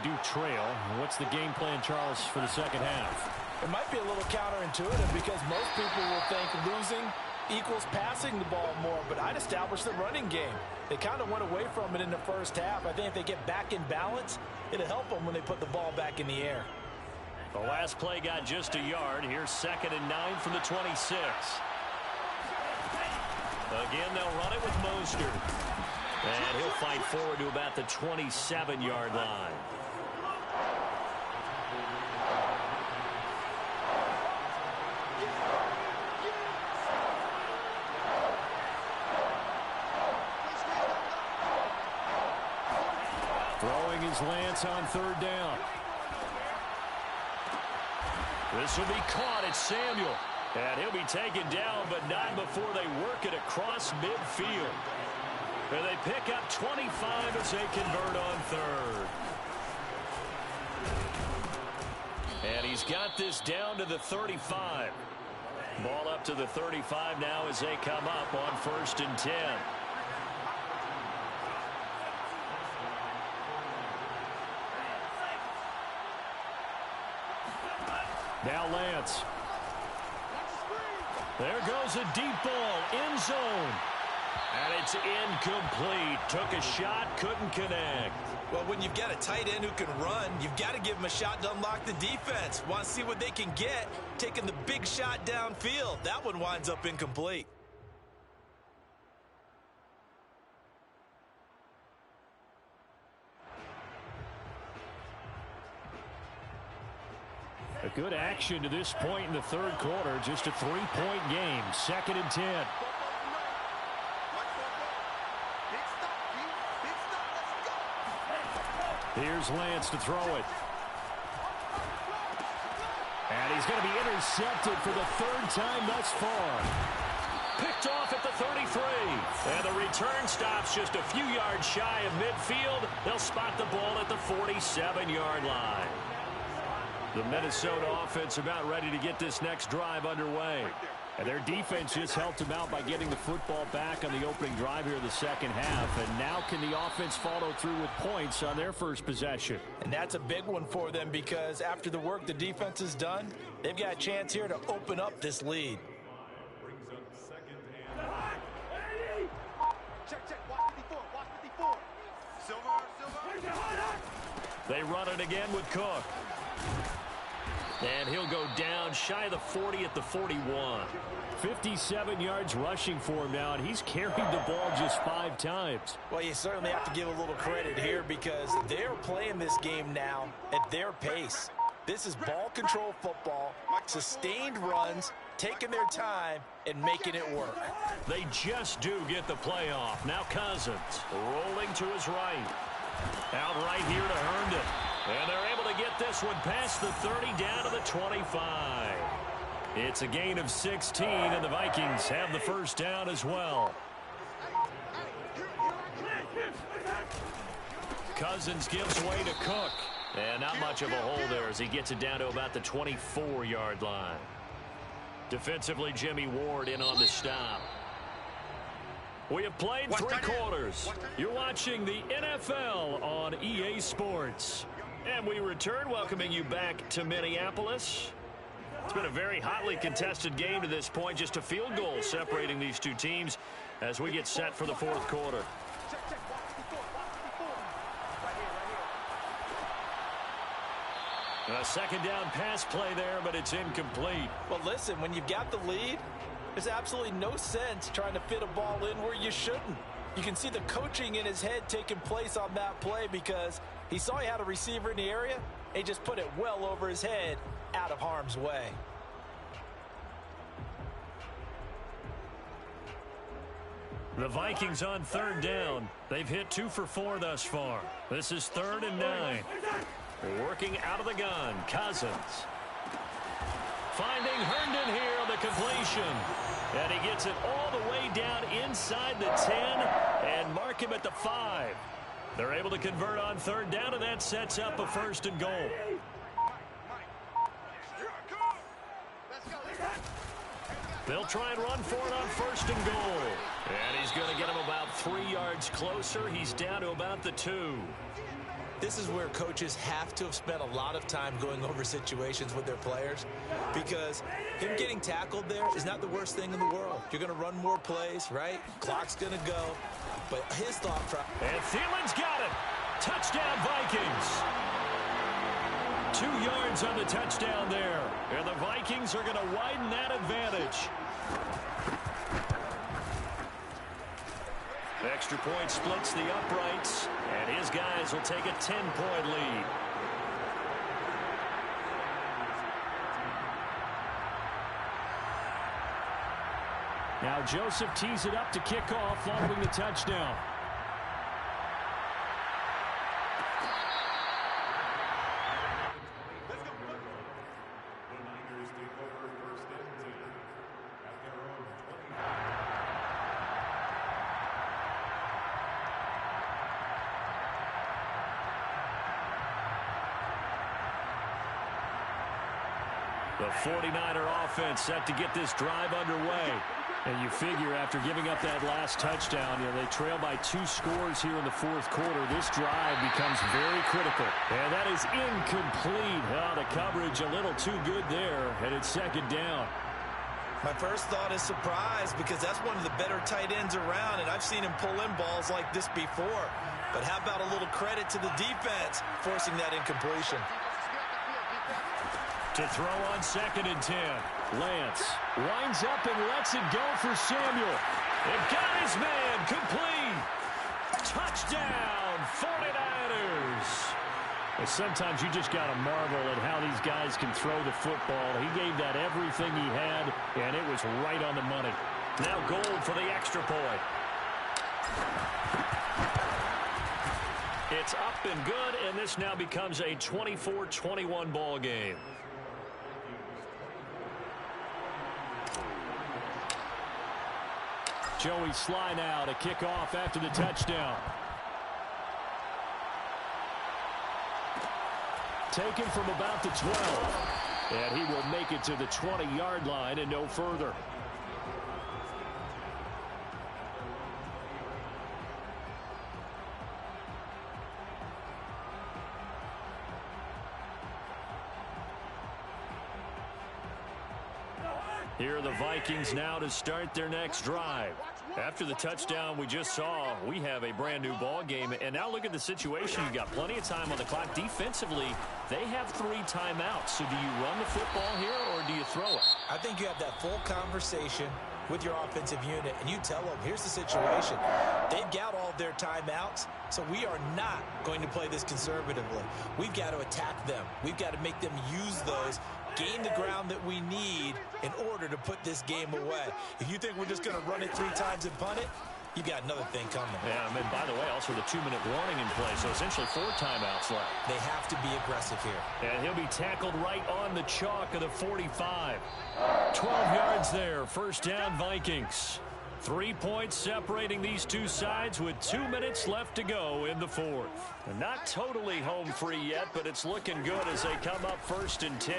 do trail. What's the game plan, Charles, for the second half? It might be a little counterintuitive because most people will think losing equals passing the ball more, but I'd establish the running game. They kind of went away from it in the first half. I think if they get back in balance, it'll help them when they put the ball back in the air. The last play got just a yard. Here's 2nd and 9 from the 26. Again, they'll run it with Mostert. And he'll fight forward to about the 27-yard line. Throwing is Lance on 3rd down. This will be caught. It's Samuel. And he'll be taken down, but not before they work it across midfield. And they pick up 25 as they convert on 3rd. And he's got this down to the 35. Ball up to the 35 now as they come up on 1st and 10. Now Lance. There goes a deep ball, end zone. And it's incomplete. Took a shot, couldn't connect. Well, when you've got a tight end who can run, you've got to give him a shot to unlock the defense. Want to see what they can get, taking the big shot downfield. That one winds up incomplete. A good action to this point in the 3rd quarter. Just a 3-point game. 2nd and 10. Here's Lance to throw it. And he's going to be intercepted for the 3rd time thus far. Picked off at the 33. And the return stops just a few yards shy of midfield. They'll spot the ball at the 47-yard line. The Minnesota offense about ready to get this next drive underway. And their defense just helped them out by getting the football back on the opening drive here in the 2nd half. And now can the offense follow through with points on their first possession? And that's a big one for them because after the work the defense has done, they've got a chance here to open up this lead. They run it again with Cook. And he'll go down shy of the 40 at the 41. 57 yards rushing for him now, and he's carried the ball just 5 times. Well, you certainly have to give a little credit here because they're playing this game now at their pace. This is ball control football, sustained runs, taking their time, and making it work. They just do get the play off. Now Cousins rolling to his right. Out right here to Herndon. And they're able to get this one past the 30 down to the 25. It's a gain of 16, and the Vikings have the 1st down as well. Cousins gives way to Cook. And not much of a hole there as he gets it down to about the 24-yard line. Defensively, Jimmy Ward in on the stop. We have played 3 quarters. You're watching the NFL on EA Sports. And we return, welcoming you back to Minneapolis. It's been a very hotly contested game to this point. Just a field goal separating these two teams as we get set for the 4th quarter. A 2nd down pass play there, but it's incomplete. Well, listen, when you've got the lead, there's absolutely no sense trying to fit a ball in where you shouldn't. You can see the coaching in his head taking place on that play because he saw he had a receiver in the area. He just put it well over his head out of harm's way. The Vikings on 3rd down. They've hit 2 for 4 thus far. This is 3rd and 9. Working out of the gun, Cousins. Finding Herndon here on the completion. And he gets it all the way down inside the 10 and mark him at the 5. They're able to convert on 3rd down, and that sets up a 1st and goal. They'll try and run for it on 1st and goal. And he's going to get him about 3 yards closer. He's down to about the 2. this is where coaches have to have spent a lot of time going over situations with their players, because him getting tackled there is not the worst thing in the world. You're going to run more plays, right? Clock's going to go. But his thought process. And Thielen's got it. Touchdown, Vikings. 2 yards on the touchdown there. And the Vikings are going to widen that advantage. Extra point splits the uprights, and his guys will take a 10-point lead. Now Joseph tees it up to kick off following the touchdown. The 49er offense set to get this drive underway. And you figure after giving up that last touchdown, they trail by 2 scores here in the fourth quarter. This drive becomes very critical. And that is incomplete. Oh, the coverage a little too good there, and it's second down. My first thought is surprise, because that's one of the better tight ends around, and I've seen him pull in balls like this before. But how about a little credit to the defense forcing that incompletion? To throw on 2nd and 10. Lance winds up and lets it go for Samuel. It got his man complete. Touchdown, 49ers. And sometimes you just got to marvel at how these guys can throw the football. He gave that everything he had, and it was right on the money. Now goal for the extra point. It's up and good, and this now becomes a 24-21 ball game. Joey Sly now to kick off after the touchdown. Taken from about the 12. And he will make it to the 20-yard line and no further. Here are the Vikings now to start their next drive. After the touchdown we just saw, we have a brand new ball game. And now look at the situation. You've got plenty of time on the clock. Defensively, they have 3 timeouts. So do you run the football here or do you throw it? I think you have that full conversation with your offensive unit, and you tell them, here's the situation. They've got all their timeouts, so we are not going to play this conservatively. We've got to attack them. We've got to make them use those, gain the ground that we need in order to put this game away. If you think we're just going to run it 3 times and punt it, you got another thing coming. Yeah, and by the way, also the 2-minute warning in play, so essentially 4 timeouts left. They have to be aggressive here. And he'll be tackled right on the chalk of the 45. 12 yards there, first down Vikings. 3 points separating these two sides with 2 minutes left to go in the fourth. And not totally home free yet, but it's looking good as they come up 1st and 10.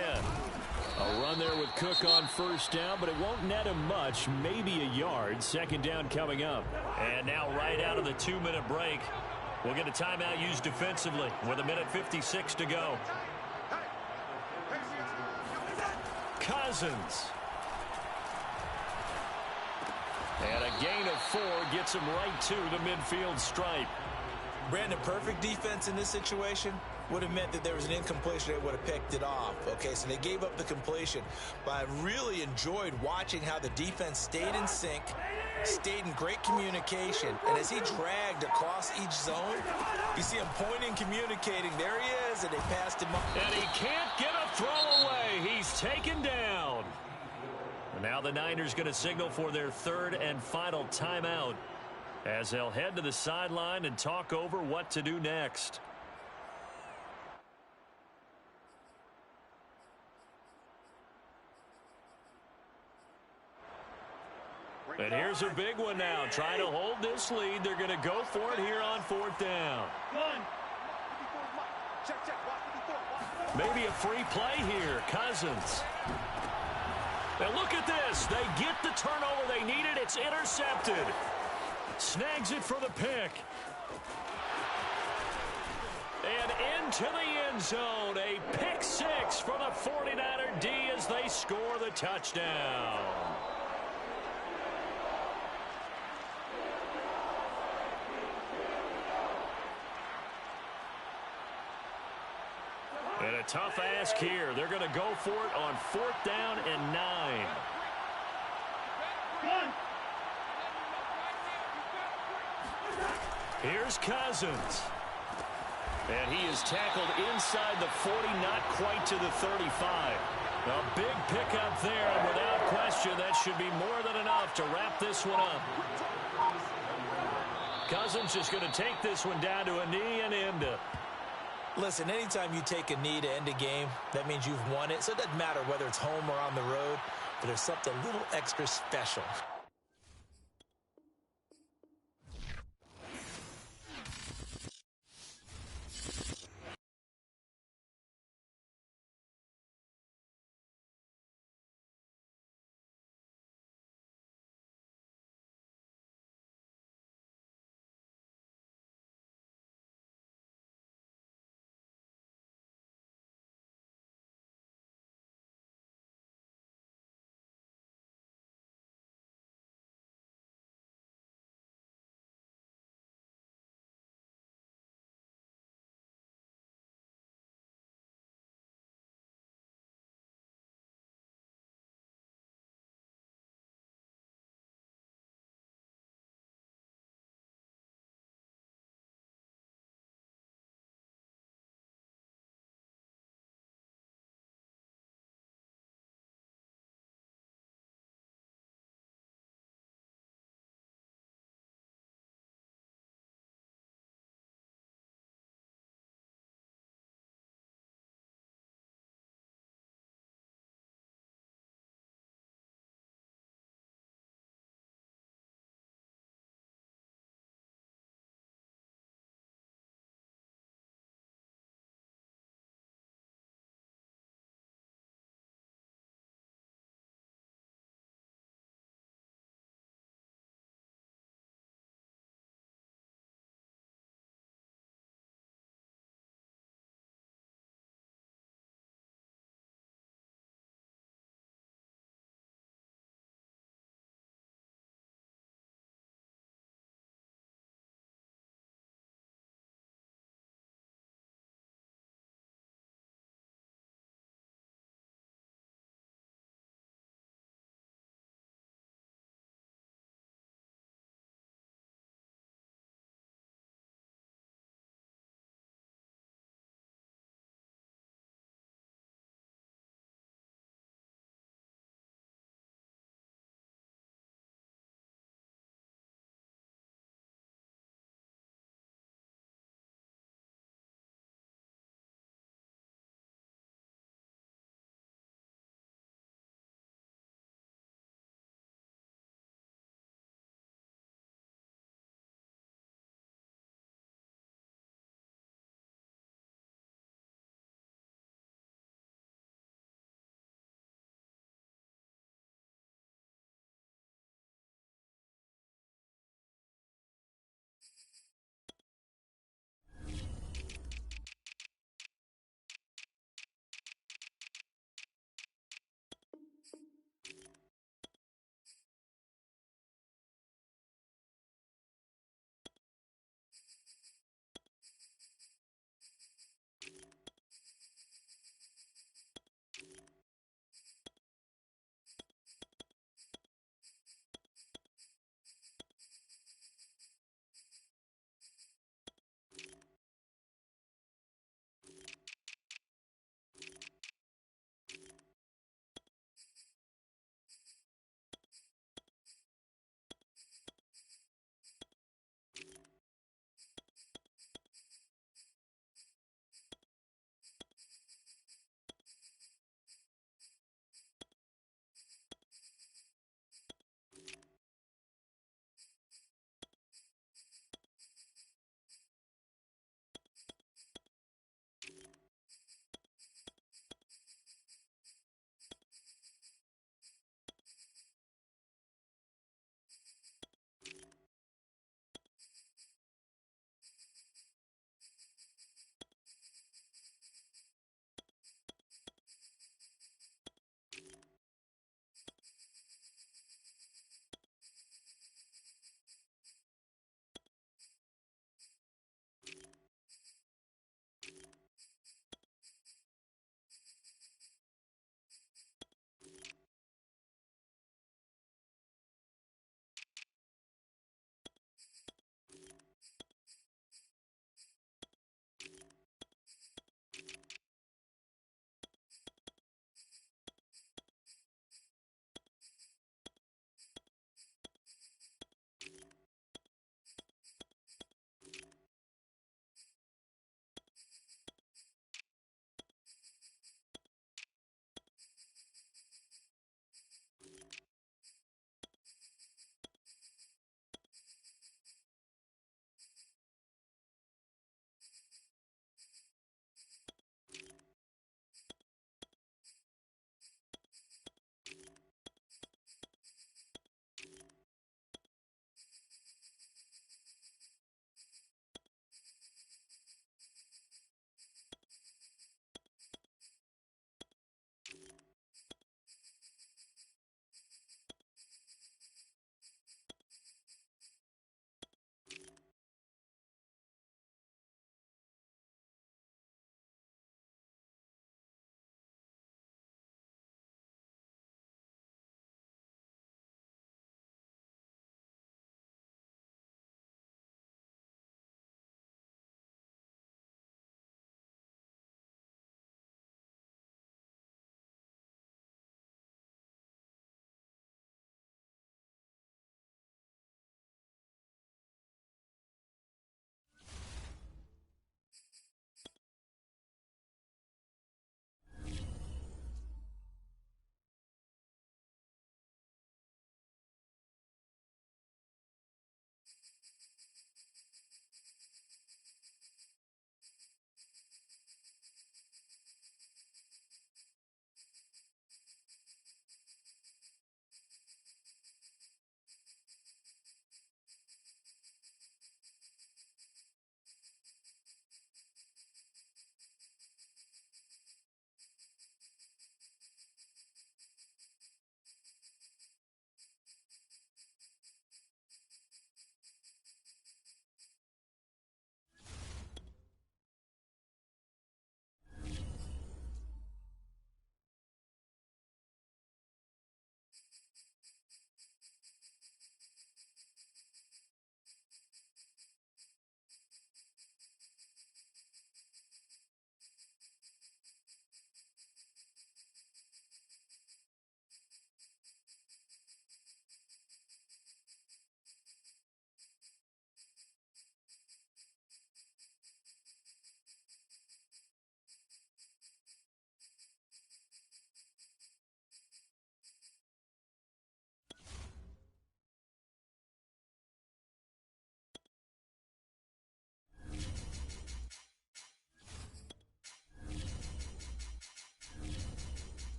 A run there with Cook on first down, but it won't net him much, maybe a yard. Second down coming up. And now right out of the 2-minute break, we'll get a timeout used defensively with 1:56 to go. Cousins. And a gain of 4 gets him right to the midfield stripe. Brandon, perfect defense in this situation would have meant that there was an incompletion. They would have picked it off. Okay, so they gave up the completion. But I really enjoyed watching how the defense stayed in sync, stayed in great communication. And as he dragged across each zone, you see him pointing, communicating. There he is, and they passed him up. And he can't get a throw away. He's taken down. Now the Niners going to signal for their 3rd and final timeout as they'll head to the sideline and talk over what to do next. And here's a big one now. Trying to hold this lead. They're going to go for it here on 4th down. Maybe a free play here. Cousins. Now look at this. They get the turnover they needed. It's intercepted. Snags it for the pick. And into the end zone, a pick six for the 49er D as they score the touchdown. And a tough ask here. They're going to go for it on 4th down and 9. Here's Cousins. And he is tackled inside the 40, not quite to the 35. A big pickup there, and without question, that should be more than enough to wrap this one up. Cousins just going to take this one down to a knee and end it. Listen, anytime you take a knee to end a game, that means you've won it. So it doesn't matter whether it's home or on the road, but there's something a little extra special.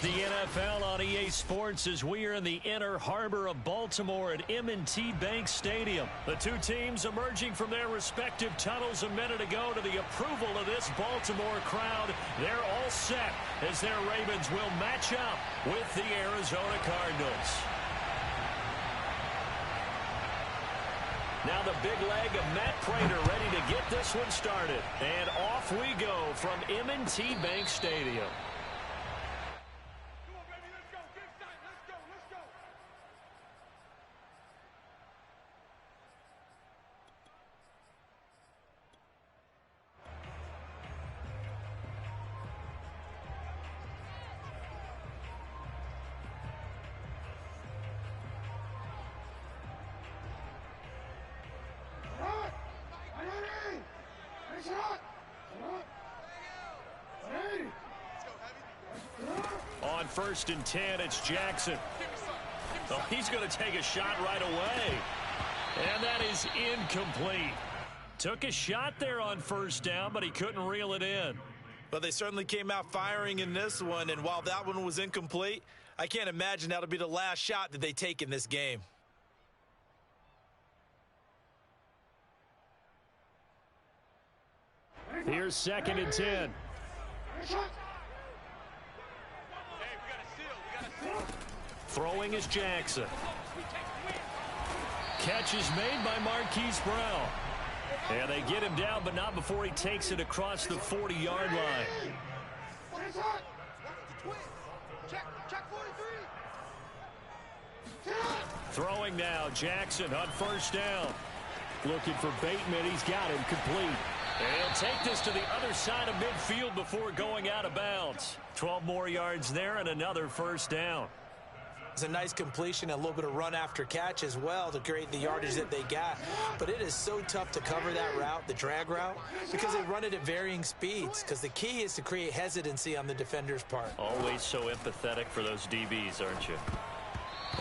the NFL on EA Sports as we are in the inner harbor of Baltimore at M&T Bank Stadium. The two teams emerging from their respective tunnels a minute ago to the approval of this Baltimore crowd. They're all set as their Ravens will match up with the Arizona Cardinals. Now the big leg of Matt Prater ready to get this one started. And off we go from M&T Bank Stadium. On 1st and 10, it's Jackson. Oh, he's going to take a shot right away. And that is incomplete. Took a shot there on 1st down, but he couldn't reel it in. But they certainly came out firing in this one, and while that one was incomplete, I can't imagine that'll be the last shot that they take in this game. Here's 2nd and 10. Throwing is Jackson. Catch is made by Marquise Brown. And they get him down, but not before he takes it across the 40-yard line. Throwing now, Jackson on 1st down. Looking for Bateman. He's got him complete. And he'll take this to the other side of midfield before going out of bounds. 12 more yards there and another 1st down. It's a nice completion, a little bit of run after catch as well to create the yardage that they got. But it is so tough to cover that route, the drag route, because they run it at varying speeds. Because the key is to create hesitancy on the defender's part. Always so empathetic for those DBs, aren't you?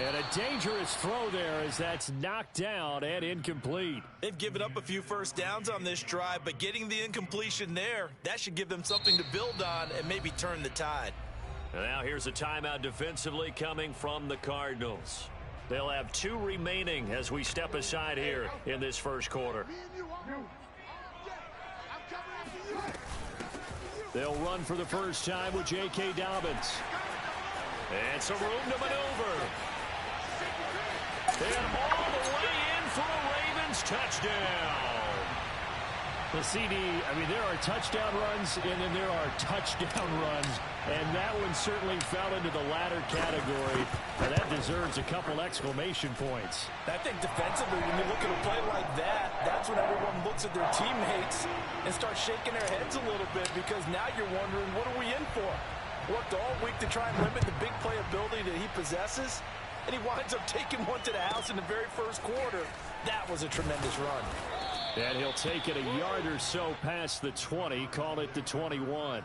And a dangerous throw there as that's knocked down and incomplete. They've given up a few 1st downs on this drive, but getting the incompletion there, that should give them something to build on and maybe turn the tide. And now here's a timeout defensively coming from the Cardinals. They'll have 2 remaining as we step aside here in this 1st quarter. They'll run for the first time with J.K. Dobbins. And some room to maneuver. And all the way in for a Ravens touchdown. The CD, I mean, there are touchdown runs, and then there are touchdown runs. And that one certainly fell into the latter category. And that deserves a couple exclamation points. I think defensively, when you look at a play like that, that's when everyone looks at their teammates and starts shaking their heads a little bit, because now you're wondering, what are we in for? Worked all week to try and limit the big play ability that he possesses, and he winds up taking one to the house in the very 1st quarter. That was a tremendous run. And he'll take it a yard or so past the 20, call it the 21.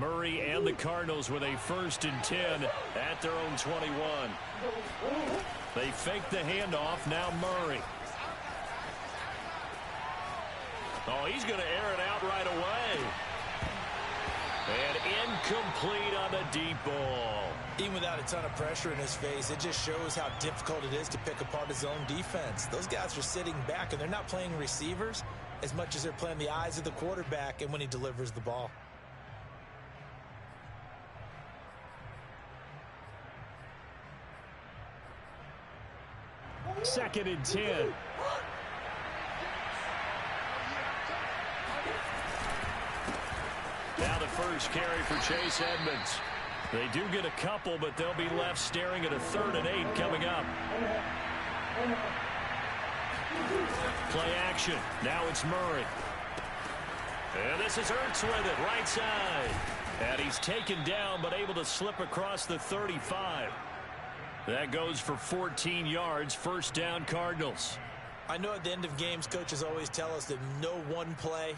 Murray and the Cardinals with a 1st and 10 at their own 21. They fake the handoff. Now Murray. Oh, he's going to air it out right away. And incomplete on the deep ball. Even without a ton of pressure in his face, it just shows how difficult it is to pick apart his own defense. Those guys are sitting back, and they're not playing receivers as much as they're playing the eyes of the quarterback and when he delivers the ball. Second and 10. Now the first carry for Chase Edmonds. They do get a couple, but they'll be left staring at a 3rd and 8 coming up. Play action. Now it's Murray. And this is Ertz with it, right side. And he's taken down, but able to slip across the 35. That goes for 14 yards, first down Cardinals. I know at the end of games, coaches always tell us that no one play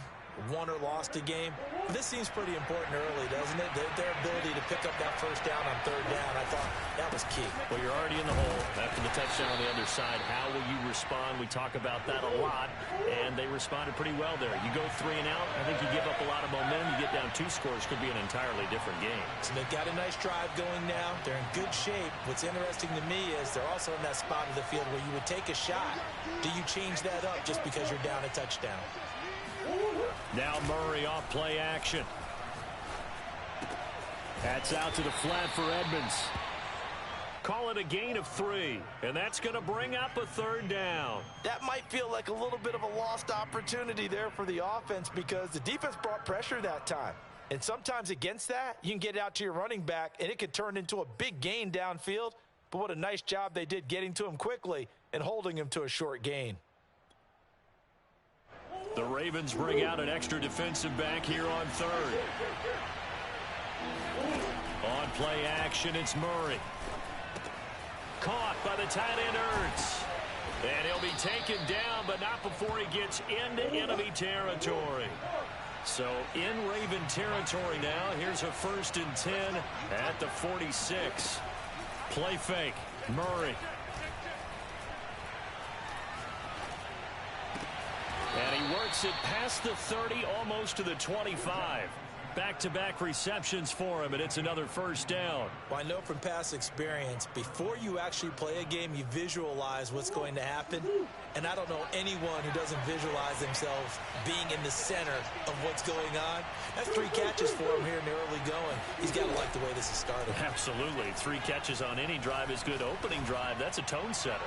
won or lost a game. This seems pretty important early, doesn't it? Their ability to pick up that first down on third down, I thought that was key. Well, you're already in the hole after the touchdown on the other side. How will you respond? We talk about that a lot, and they responded pretty well there. You go 3 and out, I think you give up a lot of momentum. You get down 2 scores, could be an entirely different game. So they've got a nice drive going now. They're in good shape. What's interesting to me is they're also in that spot of the field where you would take a shot. Do you change that up just because you're down a touchdown? Now Murray off play action. That's out to the flat for Edmonds. Call it a gain of 3, and that's going to bring up a third down. That might feel like a little bit of a lost opportunity there for the offense because the defense brought pressure that time. And sometimes against that, you can get it out to your running back, and it could turn into a big gain downfield. But what a nice job they did getting to him quickly and holding him to a short gain. The Ravens bring out an extra defensive back here on third. On play action, it's Murray. Caught by the tight end Ertz. And he'll be taken down, but not before he gets into enemy territory. So in Raven territory now. Here's a 1st and 10 at the 46. Play fake. Murray. And he works it past the 30, almost to the 25. Back-to-back receptions for him, and it's another first down. Well, I know from past experience, before you actually play a game, you visualize what's going to happen. And I don't know anyone who doesn't visualize themselves being in the center of what's going on. That's 3 catches for him here in the early going. He's got to like the way this is started. Absolutely. 3 catches on any drive is good. Opening drive, that's a tone setter.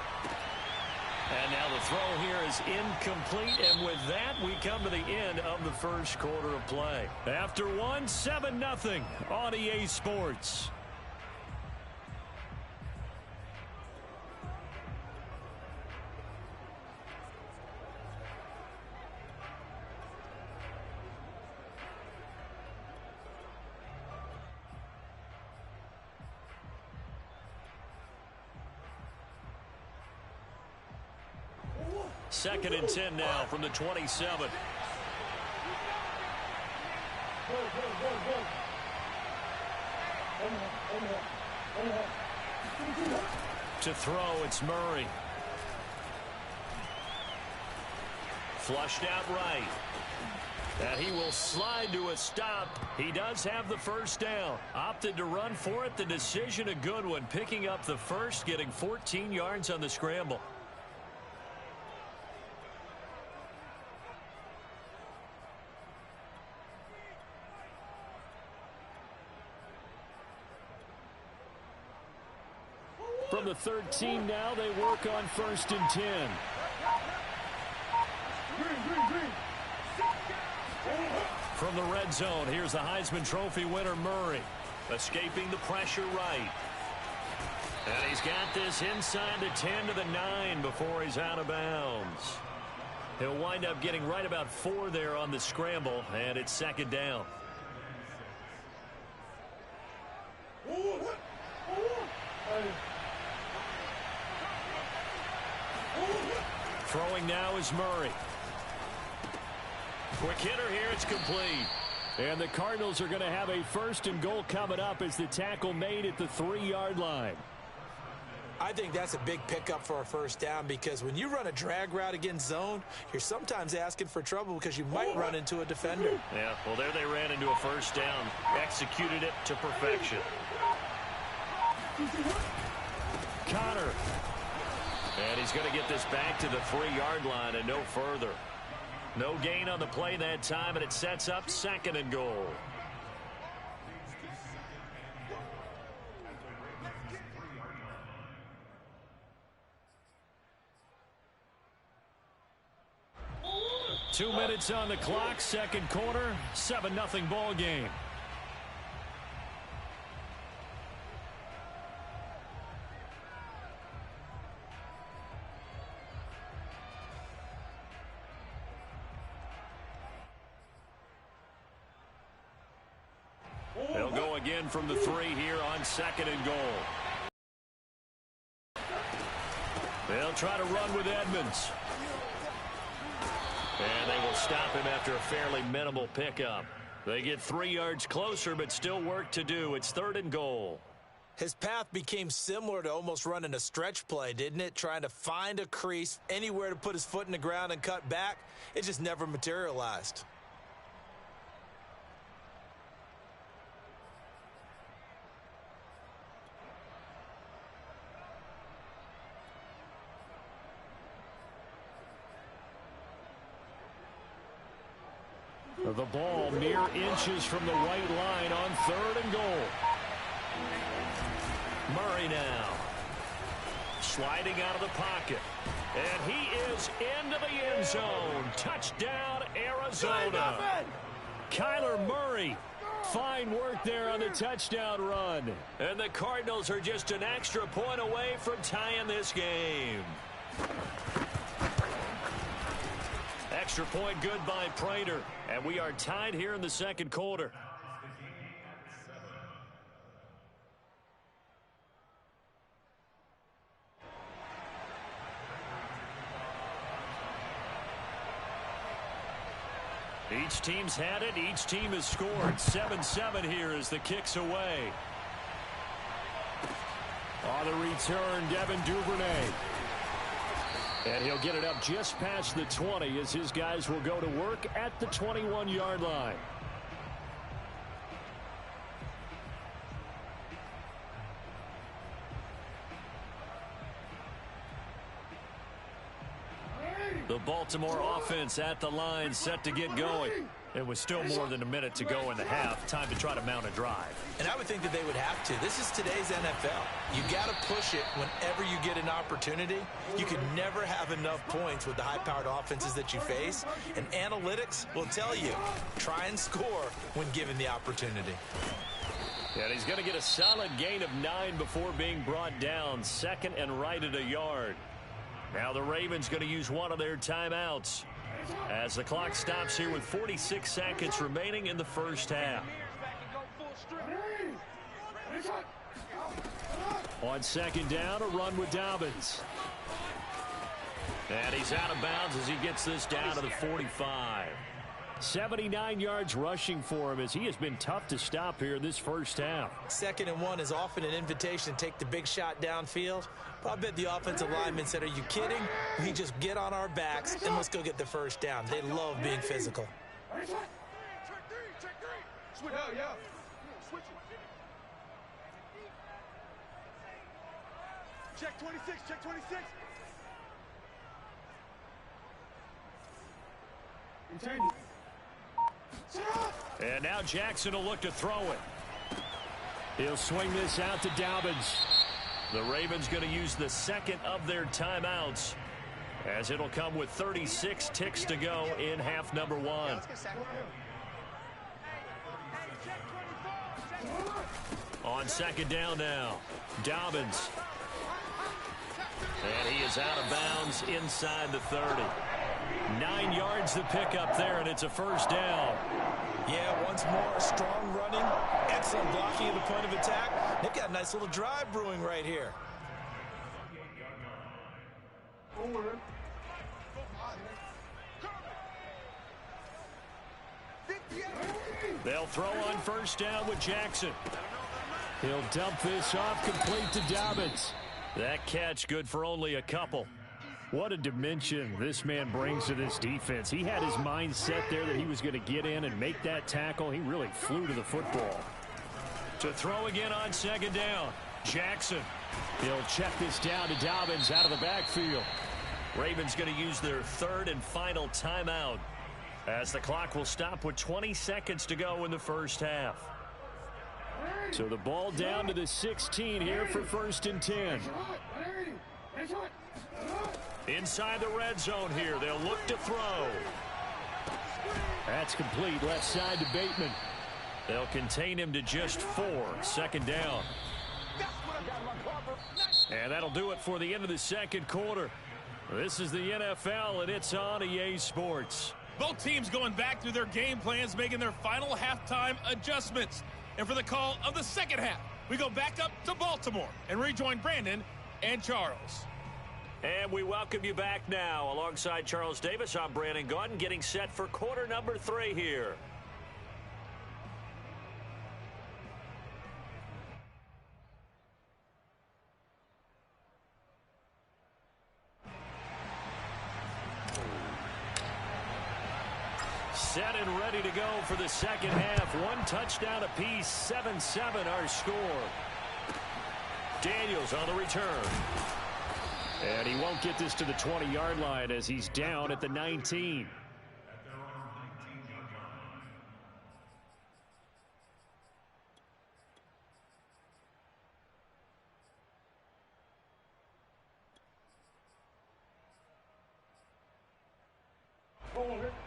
And now the throw here is incomplete, and with that, we come to the end of the first quarter of play. After 1, 7-0 on EA Sports. Second and 10 now from the 27. To throw, it's Murray. Flushed out right. And he will slide to a stop. He does have the first down. Opted to run for it. The decision a good one. Picking up the first, getting 14 yards on the scramble. From the 13 now, they work on 1st and 10. From the red zone, here's the Heisman Trophy winner, Murray. Escaping the pressure right. And he's got this inside the 10 to the 9 before he's out of bounds. He'll wind up getting right about 4 there on the scramble, and it's second down. Throwing now is Murray. Quick hitter here, it's complete. And the Cardinals are going to have a 1st and goal coming up as the tackle made at the 3-yard line. I think that's a big pickup for a first down because when you run a drag route against zone, you're sometimes asking for trouble because you might run into a defender. Yeah, well, there they ran into a first down. Executed it to perfection. Connor. And he's going to get this back to the 3-yard line and no further. No gain on the play that time, and it sets up 2nd and goal. Two minutes on the clock, second quarter, 7-0 ball game. again from the 3 here on 2nd and goal. They'll try to run with Edmonds. And they will stop him after a fairly minimal pickup. They get 3 yards closer, but still work to do. It's 3rd and goal. His path became similar to almost running a stretch play, didn't it? Trying to find a crease, anywhere to put his foot in the ground and cut back. It just never materialized. The ball mere inches from the white line on 3rd and goal. Murray now. Sliding out of the pocket. And he is into the end zone. Touchdown, Arizona. Kyler Murray. Fine work there on the touchdown run. And the Cardinals are just an extra point away from tying this game. Extra point good by Prater. And we are tied here in the 2nd quarter. Each team's had it. Each team has scored. 7-7 here as the kick's away. On the return, Devin Duvernay. And he'll get it up just past the 20 as his guys will go to work at the 21-yard line. The Baltimore offense at the line set to get going. It was still more than a minute to go in the half. Time to try to mount a drive. And I would think that they would have to. This is today's NFL. You got to push it whenever you get an opportunity. You can never have enough points with the high-powered offenses that you face. And analytics will tell you, try and score when given the opportunity. And he's going to get a solid gain of 9 before being brought down. 2nd and right at a yard. Now the Ravens going to use one of their timeouts as the clock stops here with 46 seconds remaining in the first half. On 2nd down, a run with Dobbins. And he's out of bounds as he gets this down to the 45. 79 yards rushing for him as he has been tough to stop here this first half. 2nd and 1 is often an invitation to take the big shot downfield. But I bet the offensive lineman said, are you kidding? We just get on our backs and let's go get the first down. They love being physical. Check 26, check 26. And now Jackson will look to throw it. He'll swing this out to Dobbins. The Ravens going to use the 2nd of their timeouts as it'll come with 36 ticks to go in half number 1. On 2nd down now, Dobbins. And he is out of bounds inside the 30. 9 yards to pick up there, and it's a first down. Yeah, once more, strong running, excellent blocking at the point of attack. They've got a nice little drive brewing right here. They'll throw on first down with Jackson. He'll dump this off complete to Dobbins. That catch good for only a couple. What a dimension this man brings to this defense. He had his mind set there that he was going to get in and make that tackle. He really flew to the football. To throw again on 2nd down, Jackson. He'll check this down to Dobbins out of the backfield. Ravens going to use their 3rd and final timeout as the clock will stop with 20 seconds to go in the first half. So the ball down to the 16 here for 1st and 10. Inside the red zone here. They'll look to throw. That's complete. Left side to Bateman. They'll contain him to just 4. 2nd down. And that'll do it for the end of the 2nd quarter. This is the NFL, and it's on EA Sports. Both teams going back through their game plans, making their final halftime adjustments. And for the call of the second half, we go back up to Baltimore and rejoin Brandon and Charles. And we welcome you back now. Alongside Charles Davis, I'm Brandon Gaudin, getting set for quarter number 3 here. Set and ready to go for the second half. 1 touchdown apiece, 7-7 our score. Daniels on the return. And he won't get this to the 20-yard line as he's down at the 19.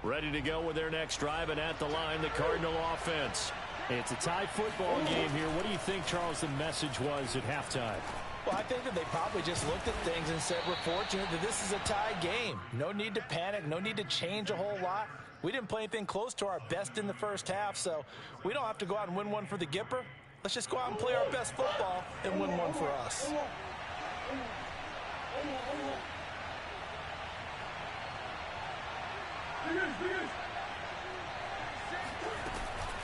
Ready to go with their next drive, and at the line, the Cardinal offense. It's a tie football game here. What do you think, Charles, the message was at halftime? Well, I think that they probably just looked at things and said, we're fortunate that this is a tie game. No need to panic. No need to change a whole lot. We didn't play anything close to our best in the first half, so we don't have to go out and win one for the Gipper. Let's just go out and play our best football and win one for us.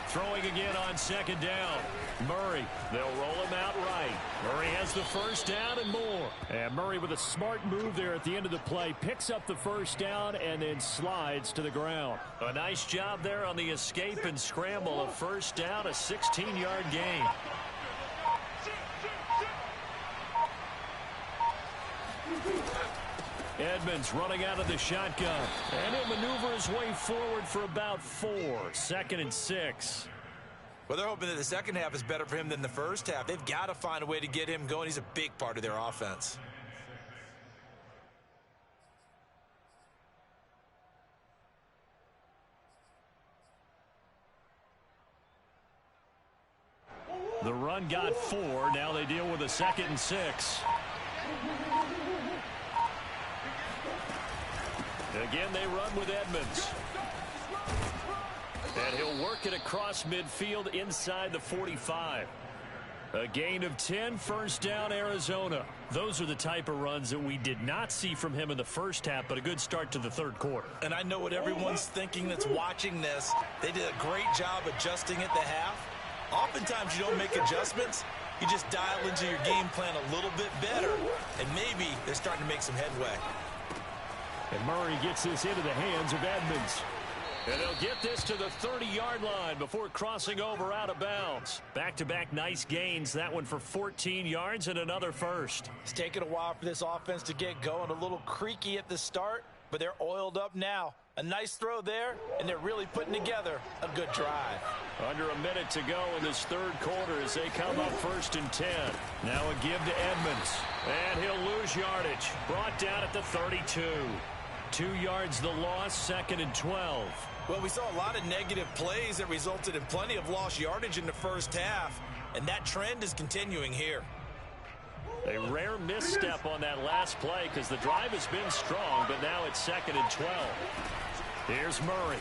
Throwing again on second down. Murray, they'll roll him out right. Murray has the first down and more. And Murray with a smart move there at the end of the play. Picks up the first down and then slides to the ground. A nice job there on the escape and scramble. A first down, a 16-yard gain. Edmonds running out of the shotgun. And he'll maneuver his way forward for about 4. 2nd and 6. Well, they're hoping that the second half is better for him than the first half. They've got to find a way to get him going. He's a big part of their offense. The run got 4. Now they deal with a 2nd and 6. Again, they run with Edmonds. And he'll work it across midfield inside the 45. A gain of 10, first down, Arizona. Those are the type of runs that we did not see from him in the first half, but a good start to the third quarter. And I know what everyone's thinking that's watching this. They did a great job adjusting at the half. Oftentimes you don't make adjustments. You just dial into your game plan a little bit better, and maybe they're starting to make some headway. And Murray gets this into the hands of Edmonds. And they'll get this to the 30-yard line before crossing over out of bounds. Back-to-back nice gains. That one for 14 yards and another first. It's taken a while for this offense to get going. A little creaky at the start, but they're oiled up now. A nice throw there, and they're really putting together a good drive. Under a minute to go in this third quarter as they come up 1st and 10. Now a give to Edmonds. And he'll lose yardage. Brought down at the 32. 2 yards the loss, 2nd and 12. Well, we saw a lot of negative plays that resulted in plenty of lost yardage in the first half, and that trend is continuing here. A rare misstep on that last play because the drive has been strong, but now it's 2nd and 12. Here's Murray.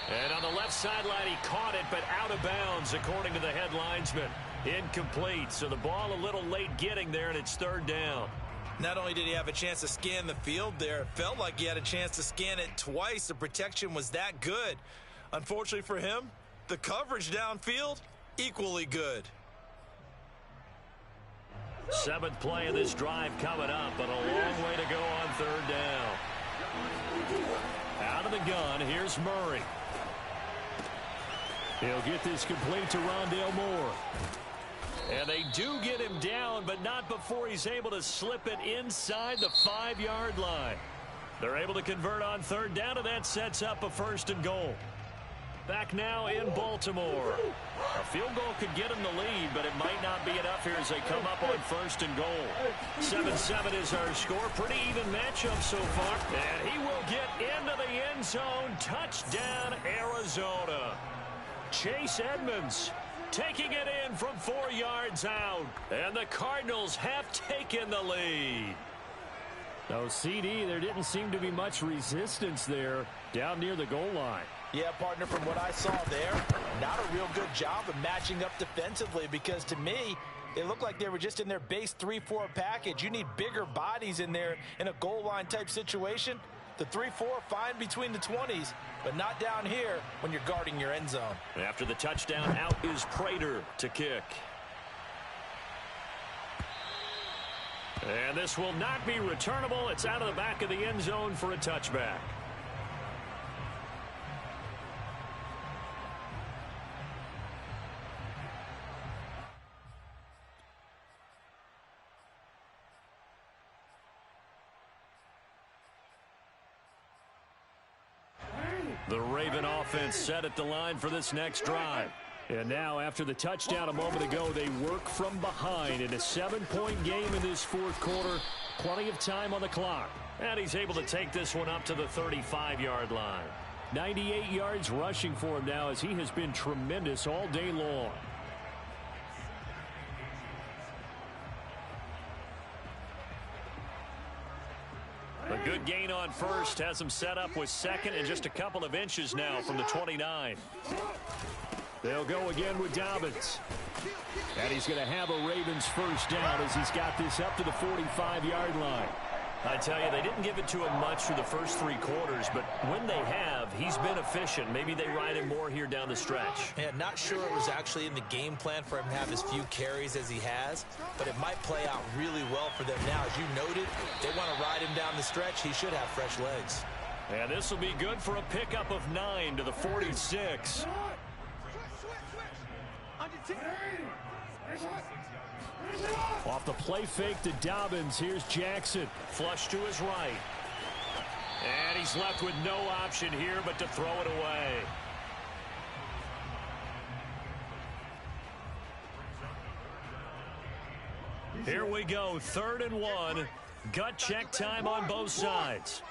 And on the left sideline, he caught it, but out of bounds, according to the head linesman. Incomplete, so the ball a little late getting there, and it's 3rd down. Not only did he have a chance to scan the field there, it felt like he had a chance to scan it twice. The protection was that good. Unfortunately for him, the coverage downfield, equally good. 7th play of this drive coming up, but a long way to go on 3rd down. Out of the gun, here's Murray. He'll get this complete to Rondale Moore. And they do get him down, but not before he's able to slip it inside the 5-yard line. They're able to convert on 3rd down, and that sets up a 1st and goal. Back now in Baltimore. A field goal could get him the lead, but it might not be enough here as they come up on 1st and goal. 7-7 is our score. Pretty even matchup so far. And he will get into the end zone. Touchdown, Arizona. Chase Edmonds taking it in from 4 yards out. And the Cardinals have taken the lead. No, CD, there didn't seem to be much resistance there down near the goal line. Yeah, partner, from what I saw there, not a real good job of matching up defensively because to me, it looked like they were just in their base 3-4 package. You need bigger bodies in there in a goal line type situation. The 3-4, fine between the 20s, but not down here when you're guarding your end zone. After the touchdown, out is Prater to kick. And this will not be returnable. It's out of the back of the end zone for a touchback. The Raven offense set at the line for this next drive. And now, after the touchdown a moment ago, they work from behind in a 7-point game in this fourth quarter. Plenty of time on the clock. And he's able to take this one up to the 35-yard line. 98 yards rushing for him now as he has been tremendous all day long. A good gain on first has him set up with second and just a couple of inches now from the 29. They'll go again with Dobbins. And he's going to have a Ravens first down as he's got this up to the 45-yard line. I tell you, they didn't give it to him much through the first 3 quarters, but when they have, he's been efficient. Maybe they ride him more here down the stretch. Yeah, not sure it was actually in the game plan for him to have as few carries as he has, but it might play out really well for them now. As you noted, they want to ride him down the stretch. He should have fresh legs. And this will be good for a pickup of 9 to the 46. Off the play fake to Dobbins, here's Jackson. Flush to his right. And he's left with no option here but to throw it away. Here we go, 3rd and 1. Gut check time on both sides.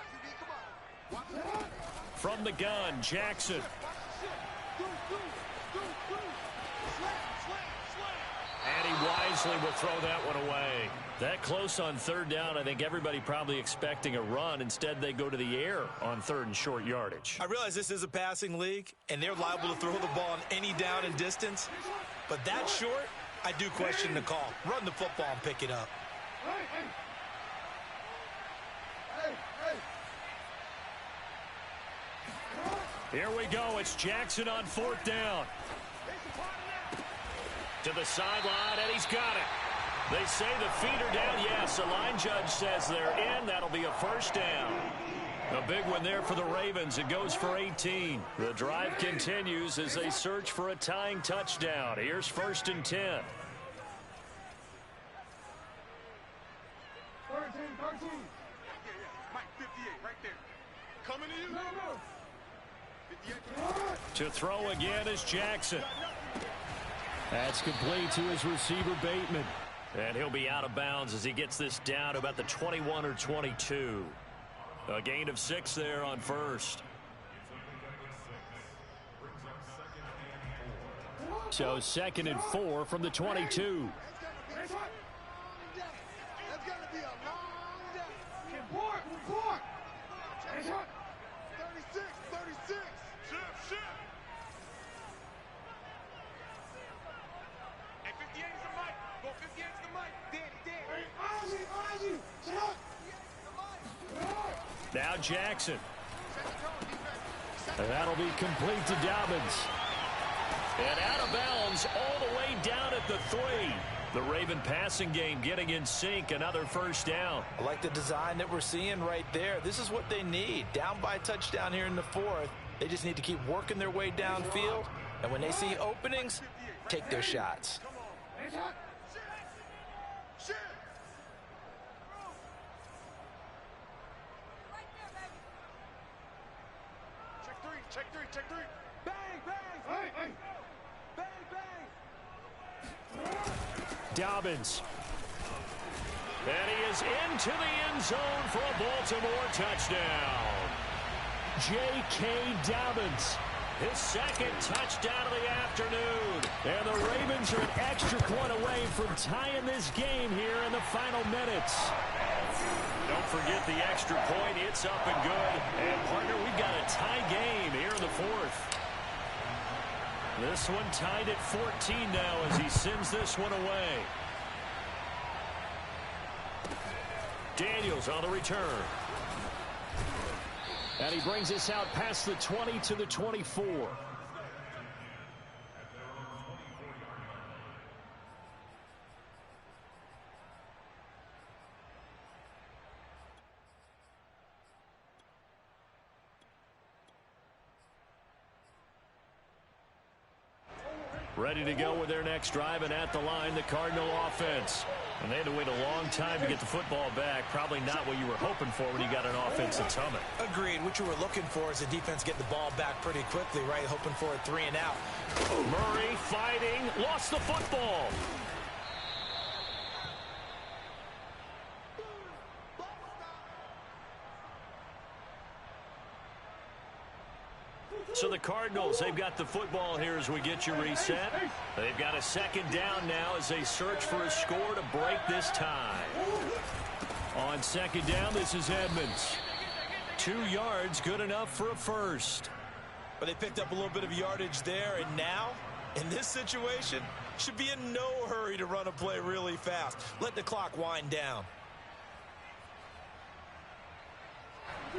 From the gun, Jackson. And he wisely will throw that one away. That close on 3rd down, I think everybody probably expecting a run. Instead, they go to the air on 3rd and short yardage. I realize this is a passing league, and they're liable to throw the ball on any down and distance. But that short, I do question the call. Run the football and pick it up. Here we go. It's Jackson on 4th down. To the sideline, and he's got it. They say the feet are down. Yes, the line judge says they're in. That'll be a first down. A big one there for the Ravens. It goes for 18. The drive continues as they search for a tying touchdown. Here's 1st and 10. 13, 13. Mike, 58, right there. Coming to you. 58. To throw again is Jackson. That's complete to his receiver, Bateman. And he'll be out of bounds as he gets this down to about the 21 or 22. A gain of 6 there on 1st. So 2nd and 4 from the 22. That's going to be a long day. Report. 36. Shift. Hey, 58 is the mic. Go 58 is the mic. Danny. Now Jackson. And that'll be complete to Dobbins. And out of bounds all the way down at the 3. The Raven passing game getting in sync. Another first down. I like the design that we're seeing right there. This is what they need. Down by a touchdown here in the 4th. They just need to keep working their way downfield. And when they see openings, take their shots. Check three. Bang. Dobbins. And he is into the end zone for a Baltimore touchdown. J.K. Dobbins. His 2nd touchdown of the afternoon. And the Ravens are an extra point away from tying this game here in the final minutes. Don't forget the extra point. It's up and good. And, partner, we've got a tie game here in the fourth. This one tied at 14 now as he sends this one away. Daniels on the return. And he brings us out past the 20 to the 24. Ready to go with their next drive, and at the line, the Cardinal offense. And they had to wait a long time to get the football back. Probably not what you were hoping for when you got an offense that's humming. Agreed. What you were looking for is the defense getting the ball back pretty quickly, right? Hoping for a 3 and out. Murray fighting, lost the football. So the Cardinals, they've got the football here as we get you reset. They've got a second down now as they search for a score to break this tie. On second down, this is Edmonds. 2 yards, good enough for a first. But they picked up a little bit of yardage there, and now, in this situation, should be in no hurry to run a play really fast. Let the clock wind down.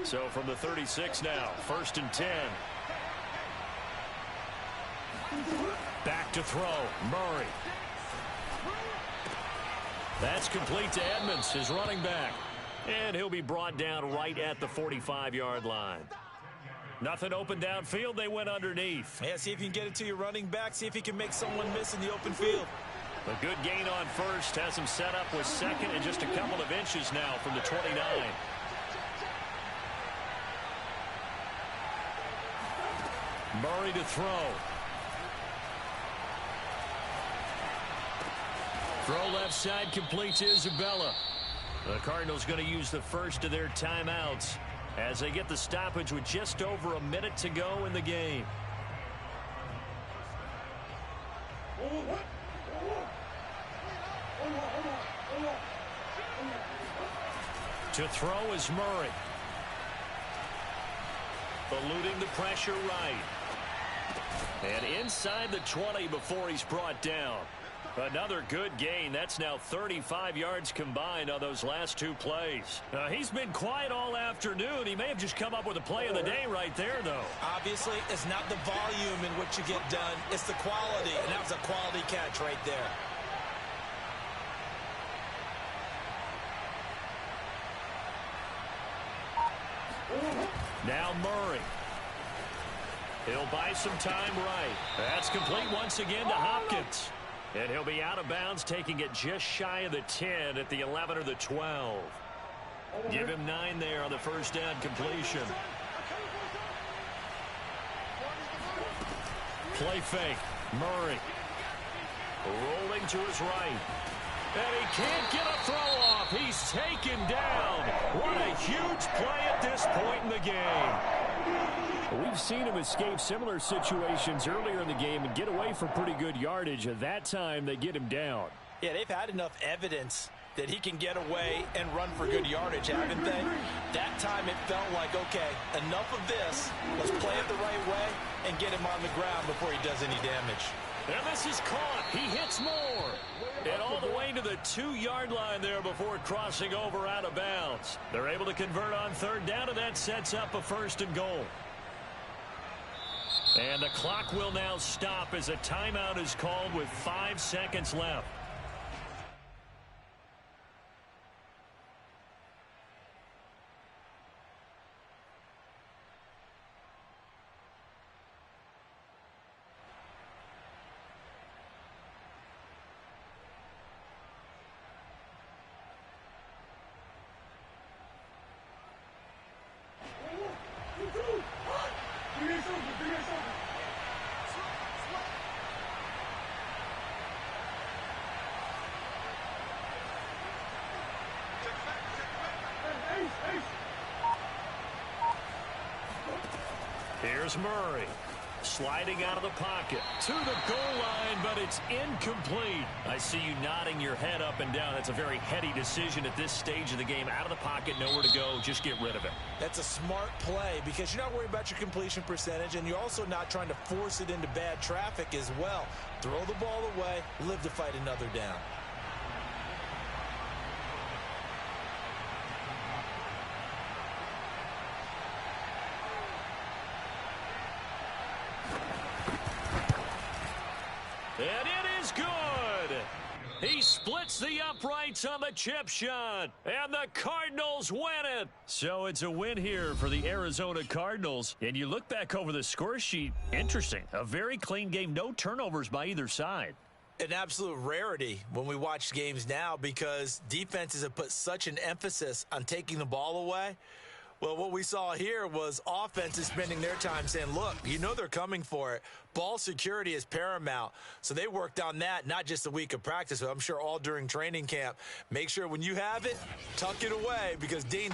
So from the 36 now, 1st and 10. Back to throw, Murray. That's complete to Edmonds, his running back. And he'll be brought down right at the 45-yard line. Nothing open downfield, they went underneath. Yeah, see if you can get it to your running back. See if you can make someone miss in the open field. A good gain on first, has him set up with second and just a couple of inches now from the 29. Murray to throw. Throw left side, complete to Isabella. The Cardinals going to use the first of their timeouts as they get the stoppage with just over a minute to go in the game. To throw is Murray. Eluding the pressure right. And inside the 20 before he's brought down. Another good gain. That's now 35 yards combined on those last 2 plays. He's been quiet all afternoon. He may have just come up with a play of the day right there, though. Obviously, it's not the volume in what you get done. It's the quality, and that was a quality catch right there. Now Murray. He'll buy some time right. That's complete once again to Hopkins. And he'll be out of bounds, taking it just shy of the 10 at the 11 or the 12. Give him 9 there on the first down completion. Play fake. Murray. Rolling to his right. And he can't get a throw off. He's taken down. What a huge play at this point in the game. We've seen him escape similar situations earlier in the game and get away for pretty good yardage. At that time, they get him down. Yeah, they've had enough evidence that he can get away and run for good yardage, haven't they? That time it felt like, okay, enough of this. Let's play it the right way and get him on the ground before he does any damage. And this is caught. He hits more. And all the way to the 2-yard line there before crossing over out of bounds. They're able to convert on third down, and that sets up a 1st and goal. And the clock will now stop as a timeout is called with 5 seconds left. Here's Murray. Sliding out of the pocket to the goal line, but it's incomplete. I see you nodding your head up and down. That's a very heady decision at this stage of the game. Out of the pocket, nowhere to go. Just get rid of it. That's a smart play because you're not worried about your completion percentage, and you're also not trying to force it into bad traffic as well. Throw the ball away, live to fight another down. And it is good. He splits the uprights on the chip shot, and the Cardinals win it. So it's a win here for the Arizona Cardinals. And you look back over the score sheet, interesting. A very clean game, no turnovers by either side. An absolute rarity when we watch games now because defenses have put such an emphasis on taking the ball away. Well, what we saw here was offenses spending their time saying, look, you know they're coming for it. Ball security is paramount. So they worked on that, not just a week of practice, but I'm sure all during training camp. Make sure when you have it, tuck it away because danger